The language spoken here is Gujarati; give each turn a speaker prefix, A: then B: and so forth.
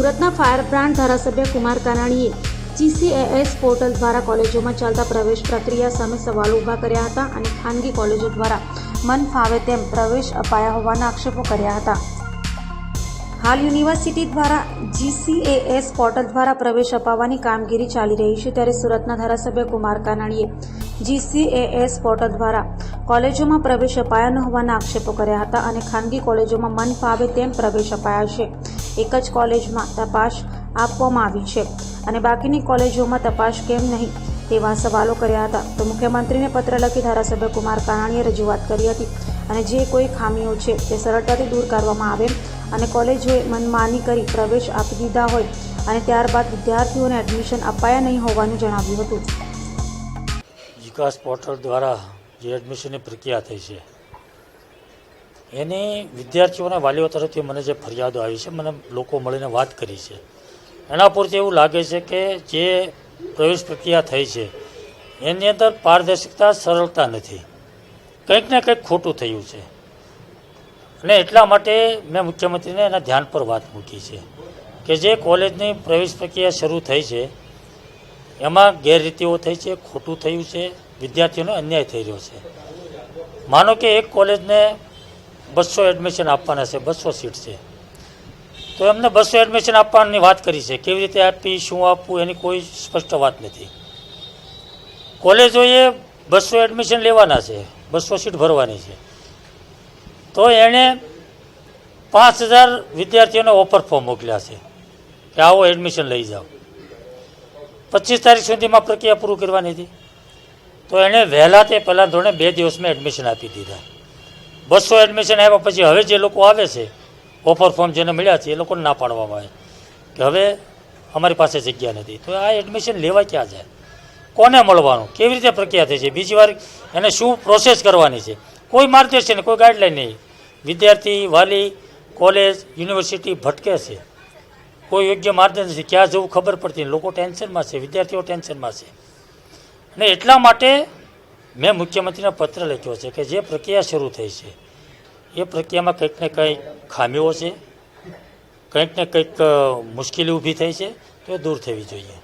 A: સુરતના ફાયર બ્રાન્ડ ધારાસભ્ય કુમાર કાનાણીએ GCAS પોર્ટલ દ્વારા કોલેજોમાં ચાલતા પ્રવેશ પ્રક્રિયા સામે સવાલો ઊભા કર્યા હતા અને ખાનગી કોલેજો દ્વારા મન ફાવે તેમ પ્રવેશ અપાયા હોવાના આક્ષેપો કર્યા હતા। હાલ યુનિવર્સિટી દ્વારા GCAS પોર્ટલ દ્વારા પ્રવેશ અપાવવાની કામગીરી ચાલી રહી છે, ત્યારે સુરતના ધારાસભ્ય કુમાર કાનાણીએ GCAS પોર્ટલ દ્વારા કોલેજોમાં પ્રવેશ અપાયા ન હોવાના આક્ષેપો કર્યા હતા અને ખાનગી કોલેજોમાં મન ફાવે તેમ પ્રવેશ અપાયા છે। એક જ કોલેજમાં તપાસ આપવામાં આવી છે અને બાકીની કોલેજોમાં તપાસ કેમ નહીં તેવા સવાલો કર્યા હતા। તો મુખ્યમંત્રીને પત્ર લખી ધારાસભ્ય કુમાર કાનાણીએ રજૂઆત કરી હતી અને જે કોઈ ખામીઓ છે તે સરળતાથી દૂર કરવામાં આવે અને કોલેજોએ મનમાની કરી પ્રવેશ આપી દીધા હોય અને ત્યારબાદ વિદ્યાર્થીઓને એડમિશન અપાયા નહીં હોવાનું જણાવ્યું હતું।
B: વિકાસ પોર્ટલ દ્વારા જે એડમિશનની પ્રક્રિયા થઈ છે એની વિદ્યાર્થીઓના વાલીઓ તરફથી મને જે ફરિયાદો આવી છે, મને લોકો મળીને વાત કરી છે, એના પૂરથી એવું લાગે છે કે જે પ્રવેશ પ્રક્રિયા થઈ છે એની અંદર પારદર્શકતા, સરળતા નથી, કંઈક ને કંઈક ખોટું થયું છે અને એટલા માટે મેં મુખ્યમંત્રીને એના ધ્યાન પર વાત મૂકી છે કે જે કોલેજની પ્રવેશ પ્રક્રિયા શરૂ થઈ છે એમાં ગેરરીતિઓ થઈ છે, ખોટું થયું છે, વિદ્યાર્થીઓને અન્યાય થઈ રહ્યો છે। માનો કે એક કોલેજને 200 એડમિશન આપવાના છે, 200 સીટ છે, તો એમને 200 એડમિશન આપવાની વાત કરી છે, કેવી રીતે આપી, શું આપવું એની કોઈ સ્પષ્ટ વાત નથી। કોલેજોએ 200 એડમિશન લેવાના છે, 200 સીટ ભરવાની છે, તો એણે 5000 વિદ્યાર્થીઓને ઓફર ફોર્મ મોકલ્યા છે કે આવો એડમિશન લઈ જાઓ। 25 તારીખ સુધીમાં પ્રક્રિયા પૂરું કરવાની હતી, તો એણે વહેલા તે પહેલાં ધોરણે 2 દિવસમાં એડમિશન આપી દીધા। 200 એડમિશન આવ્યા પછી હવે જે લોકો આવે છે, ઓફર ફોર્મ જેને મળ્યા છે એ લોકોને ના પાડવામાં આવે કે હવે અમારી પાસે જગ્યા નથી, તો આ એડમિશન લેવા ક્યાં જાય, કોને મળવાનું, કેવી રીતે પ્રક્રિયા થઈ છે, બીજી વાર એને શું પ્રોસેસ કરવાની છે, કોઈ માર્ગદર્શન, કોઈ ગાઈડલાઈન નહીં। વિદ્યાર્થી, વાલી, કોલેજ, યુનિવર્સિટી ભટકે છે, કોઈ યોગ્ય માર્ગદર્શન નથી, ક્યાં જવું ખબર પડતી નહીં, લોકો ટેન્શનમાં છે, વિદ્યાર્થીઓ ટેન્શનમાં છે અને એટલા માટે મેં મુખ્યમંત્રીને પત્ર લખ્યો છે કે જે પ્રક્રિયા શરૂ થઈ છે એ પ્રક્રિયામાં કંઈક ને કંઈક ખામીઓ છે, કંઈક ને કંઈક મુશ્કેલી ઊભી થઈ છે, તો એ દૂર થવી જોઈએ।